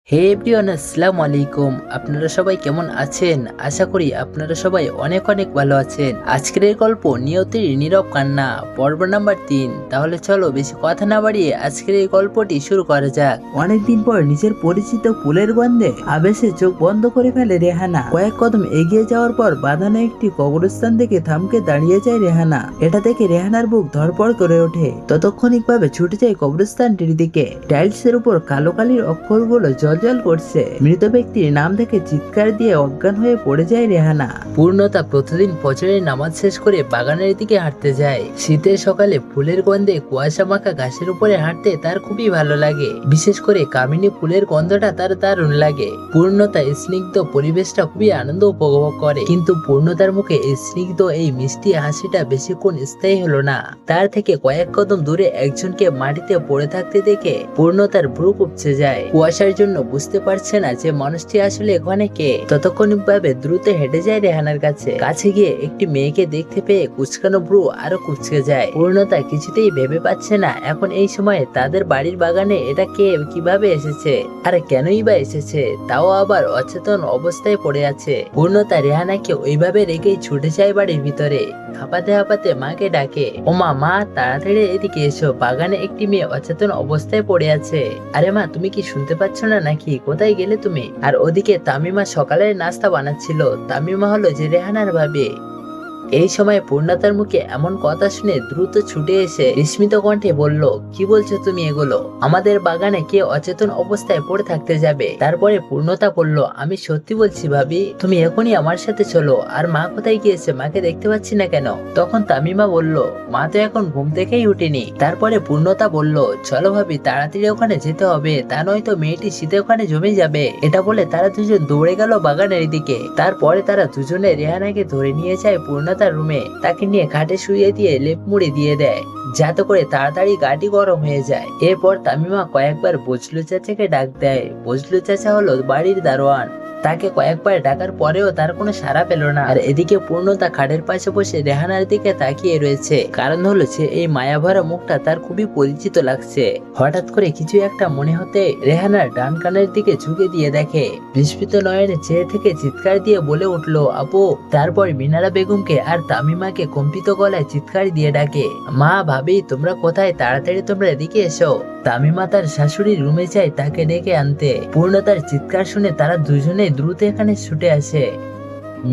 হে everyone, আসসালামু আলাইকুম। আপনারা সবাই কেমন আছেন? আশা করি আপনারা সবাই অনেক অনেক ভালো আছেন। আজকের এই গল্প নিয়তির নীরব কান্না, পর্ব নাম্বার 3। তাহলে চলো বেশি কথা না বাড়িয়ে আজকের এই গল্পটি শুরু করা যাক। অনেকদিন পর নিজের পরিচিত ফুলের গন্ধে আবেশে চোখ বন্ধ করে ফেলে রেহানা। কয়েক কদম এগিয়ে যাওয়ার পর বাঁধানো একটি কবরস্থান থেকে থামকে দাঁড়িয়ে যায় রেহানা। এটা দেখে রেহানার বুক ধড়ফড় করে ওঠে। ততক্ষণিক ভাবে ছুটে যায় কবরস্থানটির দিকে। টাইলসের উপর কালো কালির অক্ষরগুলো জল করছে। মৃত ব্যক্তির নাম দেখে চিৎকার দিয়ে অজ্ঞান হয়ে পড়ে যায় রেহানা। পূর্ণতা প্রতিদিন ফজরের নামাজ শেষ করে বাগানের দিকে হাঁটতে যায়। শীতের সকালে ফুলের গন্ধে কুয়াশা মাখা ঘাসের উপরে হাঁটতে তার খুবই ভালো লাগে। বিশেষ করে কামিনী ফুলের গন্ধটা তার দারুণ লাগে। পূর্ণতা স্নিগ্ধ পরিবেশটা খুবই আনন্দ উপভোগ করে, কিন্তু পূর্ণতার মুখে এই স্নিগ্ধ এই মিষ্টি হাসিটা বেশিক্ষণ স্থায়ী হলো না। তার থেকে কয়েক কদম দূরে একজনকে মাটিতে পড়ে থাকতে দেখে পূর্ণতার ভ্রু কুঁপছে যায়। কুয়াশার জন্য বুঝতে পারছে না যে মানুষটি আসলে এখানে কে। ততক্ষণিক ভাবে দ্রুত হেঁটে যায় রেহানার কাছে গিয়ে একটি মেয়েকে দেখতে পেয়ে কুচকানো ভ্রু আরো কুচকে যায়। পূর্ণতা কিছুতেই ভেবে পাচ্ছে না এখন এই সময়ে তাদের বাড়ির বাগানে এটা কে, কিভাবে এসেছে, আর কেনই বা এসেছে, তাও আবার অচেতন অবস্থায় পড়ে আছে। পূর্ণতা রেহানাকে ওইভাবে রেখেই ছুটে যায় বাড়ির ভিতরে। হাঁপাতে হাঁপাতে মাকে ডাকে, ও মা, তাড়াতাড়ি এদিকে এসো, বাগানে একটি মেয়ে অচেতন অবস্থায় পড়ে আছে। আরে মা, তুমি কি শুনতে পাচ্ছ না নাকি? কোথায় গেলে তুমি? আর ওদিকে তামিমা সকালের নাস্তা বানাচ্ছিল। তামিমা হলো যে রেহানার ভাবি। এই সময় পূর্ণতার মুখে এমন কথা শুনে দ্রুত ছুটে এসে বিস্মিত কণ্ঠে বলল, কি বলছো তুমি এগুলো? আমাদের বাগানে কে অচেতন অবস্থায় পড়ে থাকতে যাবে? তারপরে পূর্ণতা বলল, আমি সত্যি বলছি ভাবি, তুমি এখনই আমার সাথে চলো। আর মা কোথায় গিয়েছে? মাকে দেখতে পাচ্ছি না কেন? তখন তামিমা বলল, মা তো এখন ঘুম থেকেই উঠেনি। তারপরে পূর্ণতা বলল, চলো ভাবি, তাড়াতাড়ি ওখানে যেতে হবে, তা নয়তো মেয়েটি শীতে ওখানে জমে যাবে। এটা বলে তারা দুজন দৌড়ে গেল বাগানের দিকে। তারপরে তারা দুজনে রেহানাকে ধরে নিয়ে যায় পূর্ণতার রুমে। তাকে নিয়ে খাটে শুইয়ে দিয়ে লেপ মুড়ি দিয়ে দেয়, যাতে করে তাড়াতাড়ি গাটি গরম হয়ে যায়। এরপর তামিমা কয়েকবার বজলু চাচাকে ডাক দেয়। বজলু চাচা হলো বাড়ির দারোয়ান। তাকে কয়েকবার ডাকার পরেও তার কোনো সাড়া পেল না। আর এদিকে পূর্ণতা খাটের পাশে বসে রেহানার দিকে তাকিয়ে রয়েছে। কারণ হলো যে এই মায়াভরা মুখটা তার খুবই পরিচিত লাগছে। হঠাৎ করে কিছু একটা মনে হতে রেহানার ডান কানের দিকে ঝুঁকে দিয়ে দেখে। বিস্মিত নয়নে চেয়ে থেকে চিৎকার দিয়ে বলে উঠলো, আপু। তারপর মিনারা বেগমকে আর তামিমাকে কম্পিত গলায় চিৎকার দিয়ে ডাকে, মা, ভাবি, তোমরা কোথায়? তাড়াতাড়ি তোমরা এদিকে এসো। তামিমা তার শাশুড়ির রুমে যায় তাকে ডেকে আনতে। পূর্ণতার চিৎকার শুনে তারা দুজনে দ্রুত এখানে ছুটে আসে।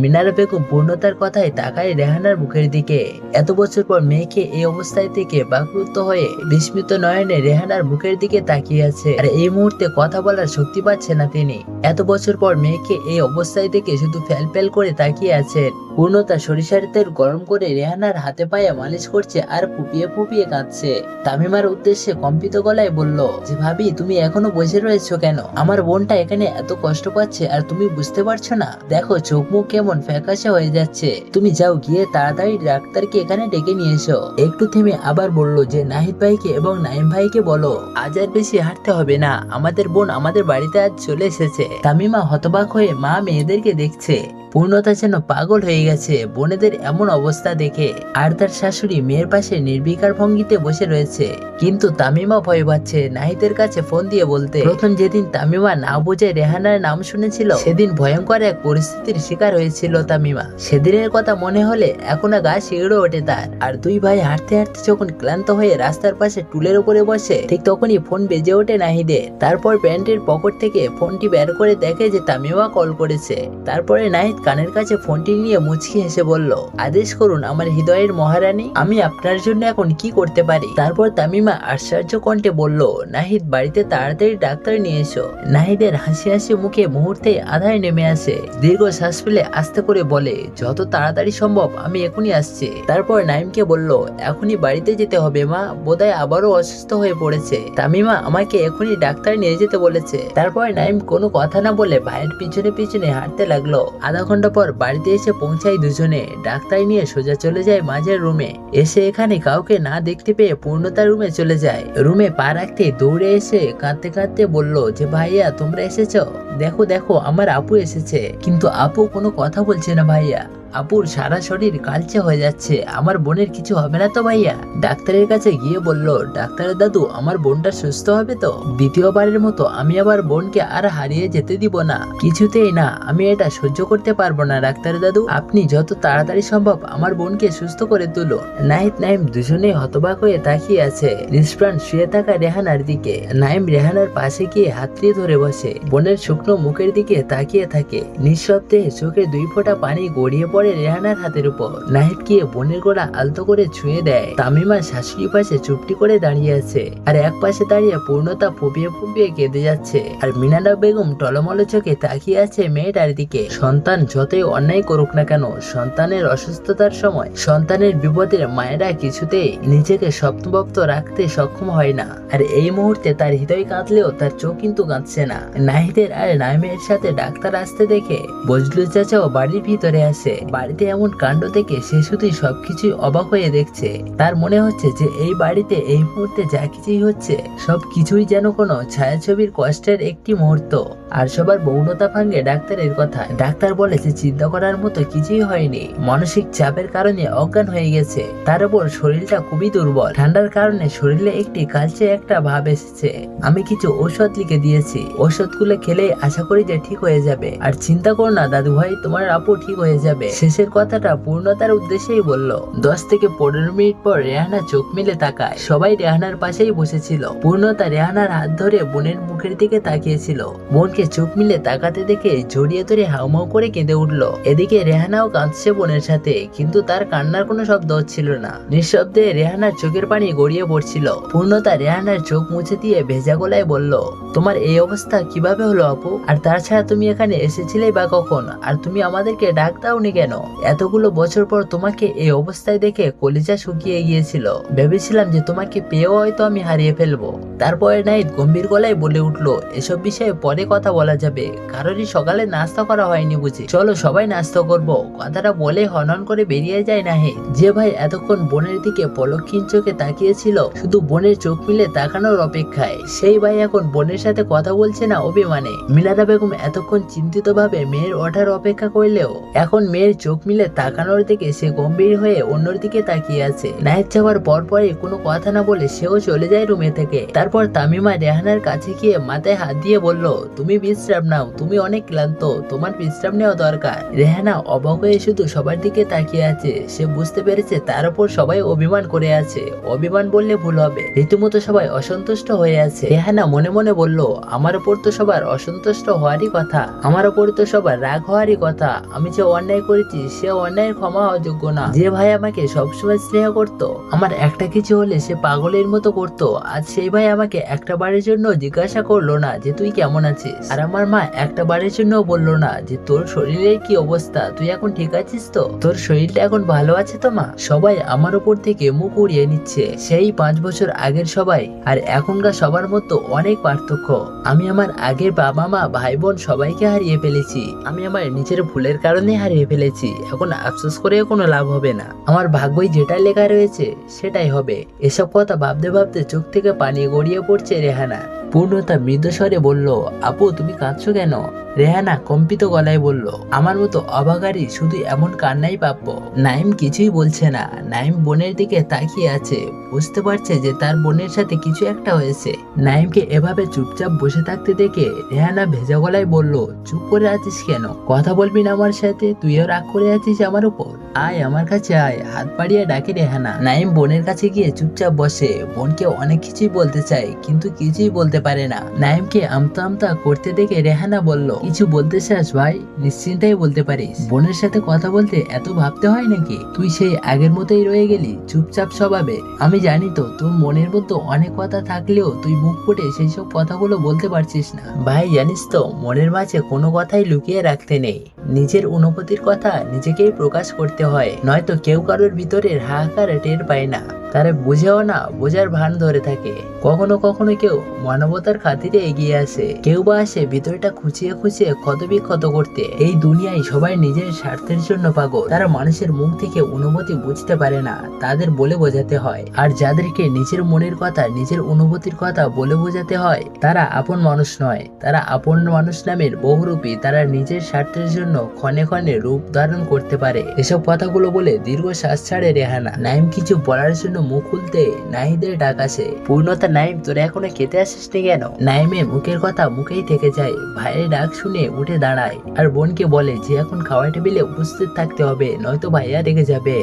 মিনারা বেগম পূর্ণতার কথায় তাকায় রেহানার মুখের দিকে। এত বছর পর মেয়েকে এই অবস্থায় থেকে বাকরুদ্ধ হয়ে বিস্মিত নয়নে রেহানার মুখের দিকে তাকিয়ে আছে। আর এই মুহূর্তে কথা বলার শক্তি পাচ্ছে না তিনি। এত বছর পর মেয়েকে এই অবস্থায় দেখে শুধু ফ্যাল করে তাকিয়ে আছেন। পূর্ণতা সরিষার তেল গরম করে রেহানার হাতে পায়ে মালিশ করছে আর ফুপিয়ে ফুপিয়ে কাঁদছে। তামিমার উদ্দেশ্যে কম্পিত গলায় বলল, যে ভাবি, তুমি এখনো বসে রয়েছো কেন? আমার বোনটা এখানে এত কষ্ট পাচ্ছে আর তুমি বুঝতে পারছো না? দেখো, চোখ মুখ কেমন ফ্যাকাশে হয়ে যাচ্ছে। তুমি যাও, গিয়ে তাড়াতাড়ি ডাক্তারকে এখানে ডেকে নিয়ে এসো। একটু থেমে আবার বলল যে নাহিদ ভাইকে এবং নাইম ভাইকে বলো আজ আর বেশি হাঁটতে হবে না, আমাদের বোন আমাদের বাড়িতে আজ চলে এসেছে। তামিমা হতবাক হয়ে মা মেয়েদেরকে দেখছে। পূর্ণতা যেন পাগল হয়ে গেছে বোনেদের এমন অবস্থা দেখে। আর তার শাশুড়ি মেয়ের পাশে নির্বিকার ভঙ্গিতে বসে রয়েছে। কিন্তু তামিমা ভয় পাচ্ছে নাহিদের কাছে ফোন দিয়ে বলতে। প্রথম যেদিন তামিমা না বুঝে রেহানার নাম শুনেছিল, সেদিন ভয়ঙ্কর এক পরিস্থিতির শিকার হয়েছিল তামিমা। সেদিনের কথা মনে হলে এখনো গা শিউরে ওঠে তার। আর দুই ভাই হাঁটতে হাঁটতে যখন ক্লান্ত হয়ে রাস্তার পাশে টুলের উপরে বসে, ঠিক তখনই ফোন বেজে ওঠে নাহিদের। তারপর প্যান্টের পকেট থেকে ফোনটি বের করে দেখে যে তামিমা কল করেছে। তারপরে নাহিদ কানের কাছে ফোনটি নিয়ে মুচকি হেসে বলল, আদেশ করুন আমার হৃদয়ের মহারানী, আমি আপনার জন্য এখন কি করতে পারি? তারপর তামিমা আশ্চর্য কণ্ঠে বলল, নাহিদ, বাড়িতে তাড়াতাড়ি ডাক্তার নিয়ে এসো। নাহিদের হাসি হাসি মুখে মুহূর্তে আধার নেমে আসে। দীর্ঘ শ্বাস ফেলে আস্তে করে বলে, যত তাড়াতাড়ি সম্ভব আমি এখনই আসছি। তারপর নাইমকে বলল, এখনই বাড়িতে যেতে হবে মা, বোধহয় আবারও অসুস্থ হয়ে পড়েছে। তামিমা আমাকে এখনই ডাক্তার নিয়ে যেতে বলেছে। তারপর নাইম কোনো কথা না বলে ভাইয়ের পিছনে পিছনে হাঁটতে লাগলো। আধা ঘন্টা পর বাড়িতে এসে পৌঁছায় দুজনে। ডাক্তার নিয়ে সোজা চলে যায় মাঝের রুমে। এসে এখানে কাউকে না দেখতে পেয়ে পূর্ণতার রুমে চলে যায়। রুমে পা রাখতে দৌড়ে এসে কাঁদতে কাঁদতে বলল, যে ভাইয়া, তোমরা এসেছো? দেখো দেখো, আমার আপু এসেছে। কিন্তু আপু কোনো কথা বলছে না ভাইয়া। আপুর সারা শরীর কালচে হয়ে যাচ্ছে, আমার বোনের কিছু হবে না তো ভাইয়া? ডাক্তারের কাছে গিয়ে বলল, ডাক্তার দাদু আমার বোনটা সুস্থ হবে তো? দ্বিতীয়বারের মতো আমি আবার বোনকে আর হারিয়ে যেতে দিব না, কিছুতেই না, আমি এটা সহ্য করতে পারবো না ডাক্তার দাদু, আপনি যত তাড়াতাড়ি সম্ভব আমার বোনকে সুস্থ করে তুলুন। নাহিদ নাইম দুজনেই হতবাক হয়ে তাকিয়ে আছে নিষ্প্রাণ শুয়ে থাকা রেহানার দিকে। নাইম রেহানার পাশে গিয়ে হাতড়িয়ে ধরে বসে, বোনের শুকনো মুখের দিকে তাকিয়ে থাকে। নিঃশব্দে চোখে 2 ফোঁটা পানি গড়িয়ে পড়ে রেহানার হাতের উপর। নাহিদ গিয়ে বোনের গোড়া আলতো করে ছুঁয়ে দেয়। তামিমা শাশুড়ি পাশে চুপটি করে দাঁড়িয়ে আছে, আর এক পাশে দাঁড়িয়ে পূর্ণতা ফুপিয়ে ফুপিয়ে কেঁদে যাচ্ছে। আর মিনারা বেগম টলমলো চোখে তাকিয়ে আছে মেয়েটার দিকে। সন্তান যতই অন্যায় করুক না কেন, সন্তানের অসুস্থতার সময়, সন্তানের বিপদের মায়েরা কিছুতেই নিজেকে শক্তভক্ত রাখতে সক্ষম হয় না। আর এই মুহূর্তে তার হৃদয় কাঁদলেও তার চোখ কিন্তু কাঁদছে না। নাহিদের আর নাইমের সাথে ডাক্তার আসতে দেখে বজলু চাচাও বাড়ির ভিতরে আসে। বাড়িতে এমন কাণ্ড দেখে সে শুধুই সবকিছুই অবাক হয়ে দেখছে। তার মনে হচ্ছে যে এই বাড়িতে এই মুহূর্তে যা কিছুই হচ্ছে সবকিছুই যেন কোনো ছায়াছবির কষ্টের একটি মুহূর্ত। আর সবার বৌনতা ভাঙ্গে ডাক্তারের কথা। ডাক্তার বলেছে চিন্তা করার মতো কিছুই হয়নি, মানসিক চাপের কারণে অজ্ঞান হয়ে গেছে। তার উপর শরীরটা খুবই দুর্বল, ঠান্ডার কারণে শরীরে একটি কালচে একটা ভাব এসেছে। আমি কিছু ঔষধ লিখে দিয়েছি, ওষুধগুলো খেলে আশা করি যে ঠিক হয়ে যাবে। আর চিন্তা করো না দাদু ভাই, তোমার আপু ঠিক হয়ে যাবে। শেষের কথাটা পূর্ণতার উদ্দেশ্যেই বলল। 10 থেকে 15 মিনিট পর রেহানা চোখ মিলে তাকায়। সবাই রেহানার পাশেই বসেছিল। পূর্ণতা রেহানার হাত ধরে বোনের মুখের দিকে তাকিয়েছিল। বোনকে চোখ মিলে তাকাতে দেখে জড়িয়ে ধরে হাউমাউ করে কেঁদে উঠলো। এদিকে রেহানাও কাঁদছে বোনের সাথে, কিন্তু তার কান্নার কোনো শব্দ হচ্ছিল না। নিঃশব্দে রেহানার চোখের পানি গড়িয়ে পড়ছিল। পূর্ণতা রেহানার চোখ মুছে দিয়ে ভেজা গলায় বলল, তোমার এই অবস্থা কিভাবে হলো আপু? আর তাছাড়া তুমি এখানে এসেছিলে বা কখন? আর তুমি আমাদেরকে ডাক দাওনি কেন? এতগুলো বছর পর তোমাকে এই অবস্থায় দেখে কলিজা শুকিয়ে গিয়েছিল। ভেবেছিলাম যে তোমাকে পেয়েও হয়তো আমি হারিয়ে ফেলবো। তারপরে নাহিদ গম্ভীর গলায় বলে উঠলো, এসব বিষয়ে পরে কথা বলা যাবে। কারোরই সকালে নাস্তা করা হয়নি বুঝি? চলো সবাই নাস্তা করবো। কথাটা বলে হনন করে বেরিয়ে যায় নাহিদ। যে ভাই এতক্ষণ বোনের দিকে পলকহীন চোখে তাকিয়েছিল শুধু বোনের চোখ মিলে তাকানোর অপেক্ষায়, সেই ভাই এখন বোনের সাথে কথা বলছে না অভিমানে। মিনারা বেগম এতক্ষণ চিন্তিত ভাবে মেয়ের ওঠার অপেক্ষা করলেও এখন মেয়ের চোখ মিলে তাকানোর দিকে সে গম্ভীর হয়ে অন্যর দিকে তাকিয়ে আছে। নাহিদ যাওয়ার পরপরই কোনো কথা না বলে সেও চলে যায় রুমে থেকে। তারপর তামিমা রেহানার কাছে গিয়ে মাথায় হাত দিয়ে বলল, তুমি বিশ্রাম নাও, তুমি অনেক ক্লান্ত, তোমার বিশ্রাম নেওয়া দরকার। রেহানা অবাক হয়ে শুধু সবার দিকে তাকিয়ে আছে। সে বুঝতে পেরেছে তার উপর সবাই অভিমান করে আছে। অভিমান বললে ভুল হবে, রীতিমতো সবাই অসন্তুষ্ট হয়ে আছে। রেহানা মনে মনে বলল, আমার উপর তো সবার অসন্তুষ্ট হওয়ারই কথা, আমার উপর তো সবার রাগ হওয়ারই কথা। আমি যে অন্যায় করেছি সে অন্যায়ের ক্ষমা হওয়ার যোগ্য না। যে ভাই আমাকে সবসময় স্নেহ করতো, আমার একটা কিছু হলে সে পাগলের মতো করতো, আজ সেই ভাই আমাকে একটা বারের জন্য জিজ্ঞাসা করলো না যে তুই কেমন আছিস। আর আমার মা একটা বারের জন্য বললো না যে তোর শরীরের কি অবস্থা, তুই এখন ঠিক আছিস তো, তোর শরীরটা এখন ভালো আছে তো মা? সবাই আমার উপর থেকে মুখ উড়িয়ে নিচ্ছে। সেই 5 বছর আগের সবাই আর এখনকার সবার মধ্যে অনেক পার্থক্য। আমি আমার আগের বাবা মা ভাই বোন সবাইকে হারিয়ে ফেলেছি। আমি আমার নিজের ভুলের কারণে হারিয়ে ফেলেছি। এখন আফসোস করে কোনো লাভ হবে না। আমার ভাগ্যই যেটা লেখা রয়েছে সেটাই হবে। এসব কথা ভাবতে ভাবতে চোখ থেকে পানি গড়িয়ে পড়ছে রেহানা। পূর্ণতা মৃদুস্বরে বলল, আপু তুমি কাঁদছো কেন? রেহানা কম্পিত গলায় বলল, আমার মতো অবাগারি শুধু এমন কান্নাই প্রাপ্য। নাইম কিছুই বলছে না। নাইম বোনের দিকে তাকিয়ে আছে, বুঝতে পারছে যে তার বোনের সাথে কিছু একটা হয়েছে। নাইমকে এভাবে চুপচাপ বসে থাকতে দেখে রেহানা ভেজা গলায় বলল, চুপ করে আছিস কেন? কথা বলবি না আমার সাথে? তুইও রাগ করে আছিস আমার উপর? আয় আমার কাছে আয়, হাত বাড়িয়ে ডাকে রেহানা। নাইম বোনের কাছে গিয়ে চুপচাপ বসে। বোনকে অনেক কিছুই বলতে চায় কিন্তু কিছুই বলতে পারে না। নাইমকে আমতা আমতা করতে দেখে রেহানা বলল, কিছু বলতে চাস ভাই? নিশ্চিন্তাই বলতে পারিস। বোনের সাথে কথা বলতে এত ভাবতে হয় নাকি? তুই সেই আগের মতোই রয়ে গেলি, চুপচাপ স্বভাবে। আমি জানি তো তোর মনের মধ্যে অনেক কথা থাকলেও তুই মুখ ফুটে সেই সব কথাগুলো বলতে পারছিস না। ভাই জানিস তো মনের মাঝে কোনো কথাই লুকিয়ে রাখতে নেই। নিজের অনুভূতির কথা নিজেকেই প্রকাশ করতে হয়, নয়তো কেউ কারোর ভিতরের হাহাকার টের পায় না। তারা বুঝেও না, বোঝার ভান ধরে থাকে। কখনো কখনো কেউ মানবতার খাতিরে এগিয়ে আসে, কেউ বা আসে ভিতরটা খুঁচিয়ে খুঁচিয়ে ক্ষতবিক্ষত করতে। এই দুনিয়ায় সবাই নিজের স্বার্থের জন্য পাগল। তারা মানুষের মুখ থেকে অনুভূতি বুঝতে পারে না, তাদের বলে বোঝাতে হয়। আর যাদেরকে নিজের মনের কথা, নিজের অনুভূতির কথা বলে বোঝাতে হয়, তারা আপন মানুষ নয়, তারা আপন মানুষ নামের বহুরূপী। তারা নিজের স্বার্থের জন্য জন্য ক্ষণে ক্ষণে রূপ ধারণ করতে পারে। এসব কথাগুলো বলে দীর্ঘ শ্বাস ছাড়ে রেহানা। নাইম কিছু বলার জন্য মুখ খুলতে নাহিদের ডাক আসে। পূর্ণতা, নাইম তোরা এখনো খেতে আসিসনি কেন? নাইমের মুখের কথা মুখেই থেকে যায়। ভাইয়ের ডাক শুনে উঠে দাঁড়ায় আর বোনকে বলে যে এখন খাওয়ার টেবিলে উপস্থিত থাকতে হবে, নয়তো ভাইয়া রেগে যাবে।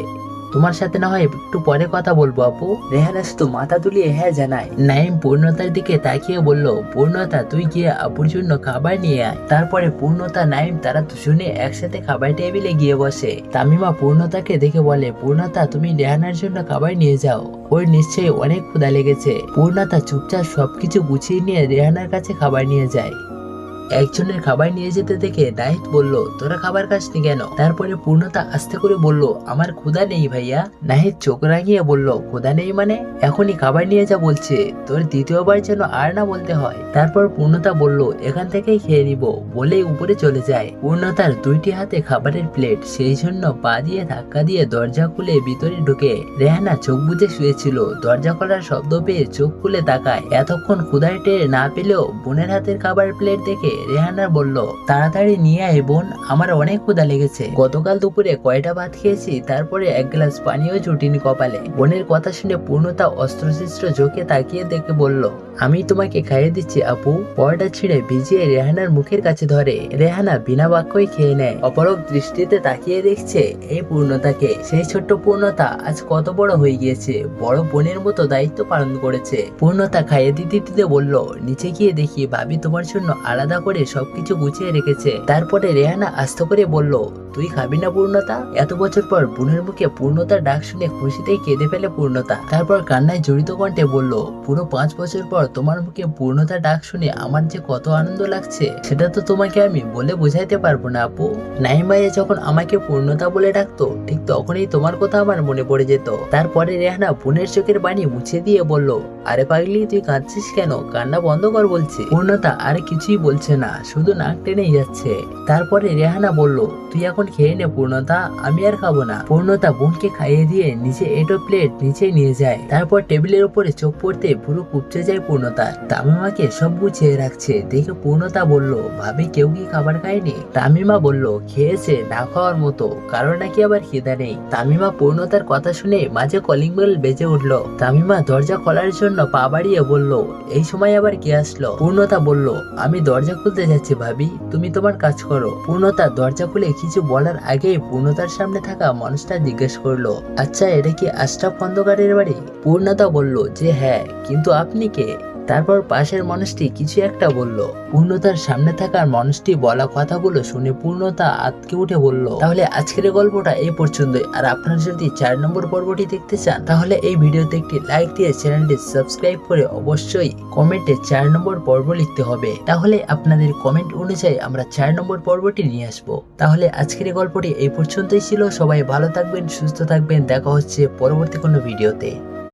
তোমার সাথে না হয় একটু পরে কথা বলবো আপু। রেহানা শুধু মাথা তুলিয়ে হ্যাঁ জানায়। নাইম পূর্ণতার দিকে তাকিয়ে বলল, পূর্ণতা তুই গিয়ে আপুর জন্য খাবার নিয়ে আয়। তারপরে পূর্ণতা, নাইম তারা দুজনে একসাথে খাবার টেবিলে গিয়ে বসে। তামিমা পূর্ণতাকে দেখে বলে, পূর্ণতা তুমি রেহানার জন্য খাবার নিয়ে যাও, ওর নিশ্চয়ই অনেক ক্ষুধা লেগেছে। পূর্ণতা চুপচাপ সবকিছু গুছিয়ে নিয়ে রেহানার কাছে খাবার নিয়ে যায়। একজনের খাবার নিয়ে যেতে দেখে নাহিদ বলল, তোরা খাবার খাসনি কেন? তারপরে পূর্ণতা আস্তে করে বলল, আমার ক্ষুধা নেই ভাইয়া। নাহিদ চোখ রাঙিয়ে বলল, ক্ষুধা নেই মানে? এখনই খাবার নিয়ে যা বলছে, তোর দ্বিতীয়বার যেন আর না বলতে হয়। তারপর পূর্ণতা বলল, এখান থেকেই খেয়ে নিব, বলেই উপরে চলে যায়। পূর্ণতার দুইটি হাতে খাবারের প্লেট, সেই জন্য পা দিয়ে ধাক্কা দিয়ে দরজা খুলে ভিতরে ঢুকে। রেহানা চোখ বুজে শুয়েছিল, দরজা খোলার শব্দ পেয়ে চোখ খুলে তাকায়। এতক্ষণ ক্ষুধার টের না পেলেও বোনের হাতের খাবার প্লেট দেখে রেহানা বলল, তাড়াতাড়ি নিয়ে আয় বোন, আমার অনেক ক্ষুধা লেগেছে। গতকাল দুপুরে কয়টা ভাত খেয়েছি, তারপরে এক গ্লাস পানিও জুটিনি কপালে। বোনের কথা শুনে পূর্ণতা অস্ত্রশস্ত্র চোখে তাকিয়ে দেখে বলল, আমি তোমাকে খাইয়ে দিচ্ছি আপু। পরোটা ছিঁড়ে ভিজিয়ে রেহানার মুখের কাছে ধরে। রেহানা বিনা বাক্যই খেয়ে নেয়। অপলক দৃষ্টিতে তাকিয়ে দেখছে এই পূর্ণতাকে। সেই ছোট্ট পূর্ণতা আজ কত বড় হয়ে গিয়েছে, বড় বোনের মতো দায়িত্ব পালন করেছে। পূর্ণতা খাইয়ে দিতে দিতে বলল, নিচে গিয়ে দেখি ভাবি তোমার জন্য আলাদা করে সবকিছু গুছিয়ে রেখেছে। তারপরে রেহানা আস্তে করে বলল, তুই খাবি না পূর্ণতা? এত বছর পর বোনের মুখে পূর্ণতার ডাক শুনে খুশিতেই কেঁদে ফেলে পূর্ণতা। তারপর কান্নায় জড়িত কণ্ঠে বলল, পুরো 5 বছর পর তোমার মুখে পূর্ণতার ডাক শুনে আমার যে কত আনন্দ লাগছে, সেটা তো তোমাকে আমি বলে বোঝাইতে পারবো না আপু। নাইম ভাইয়া যখন আমাকে পূর্ণতা বলে ডাকতো, ঠিক তখনই তোমার কথা আমার মনে পড়ে যেত। তারপরে রেহানা বোনের চোখের পানি মুছে দিয়ে বলল, আরে পাগলি তুই কাঁদছিস কেন? কান্না বন্ধ কর বলছি। পূর্ণতা আর কিছুই বলছে না, শুধু নাক টেনেই যাচ্ছে। তারপরে রেহানা বলল, তুই এখন খেয়ে নে পূর্ণতা, আমি আর খাবো না। পূর্ণতা বোনকে খাইয়ে দিয়ে নিচে এটো প্লেট নিচে নিয়ে যায়। তারপর টেবিলের উপরে চোখ পড়তে পুরো কুপচে যায় পূর্ণতা। তামিমাকে সব গুছিয়ে রাখছে দেখে পূর্ণতা বলল, ভাবি কেউ কি খাবার খায়নি? তামিমা বলল, খেয়েছে না খাওয়ার মতো, কারণ নাকি আবার খিদা নেই। তামিমা পূর্ণতার কথা শুনে মাঝে কলিং বেল বেজে উঠল। তামিমা দরজা খোলার জন্য পা বাড়িয়ে বলল, এই সময় আবার কে আসলো? পূর্ণতা বলল, আমি দরজা খুলতে যাচ্ছি ভাবি, তুমি তোমার কাজ করো। পূর্ণতা দরজা খুলে কিছু বলার আগেই পূর্ণতার সামনে থাকা মানুষটা জিজ্ঞেস করলো, আচ্ছা এটা কি আশরাফ খন্দকারের বাড়ি? পূর্ণতা বলল যে হ্যাঁ, কিন্তু আপনি কে? তারপর পাশের মানুষটি কিছু একটা বলল। পূর্ণতার সামনে থাকার মানুষটি বলা কথাগুলো শুনে পূর্ণতা আতকে উঠে বলল, তাহলে আজকের গল্পটা এই পর্যন্তই। আর আপনারা যদি 4 নম্বর পর্বটি দেখতে চান, তাহলে এই ভিডিওতে একটি লাইক দিয়ে চ্যানেলটি সাবস্ক্রাইব করে অবশ্যই কমেন্টে 4 নম্বর পর্ব লিখতে হবে। তাহলে আপনাদের কমেন্ট অনুযায়ী আমরা 4 নম্বর পর্বটি নিয়ে আসবো। তাহলে আজকের গল্পটি এই পর্যন্তই ছিল। সবাই ভালো থাকবেন, সুস্থ থাকবেন, দেখা হচ্ছে পরবর্তী কোনো ভিডিওতে।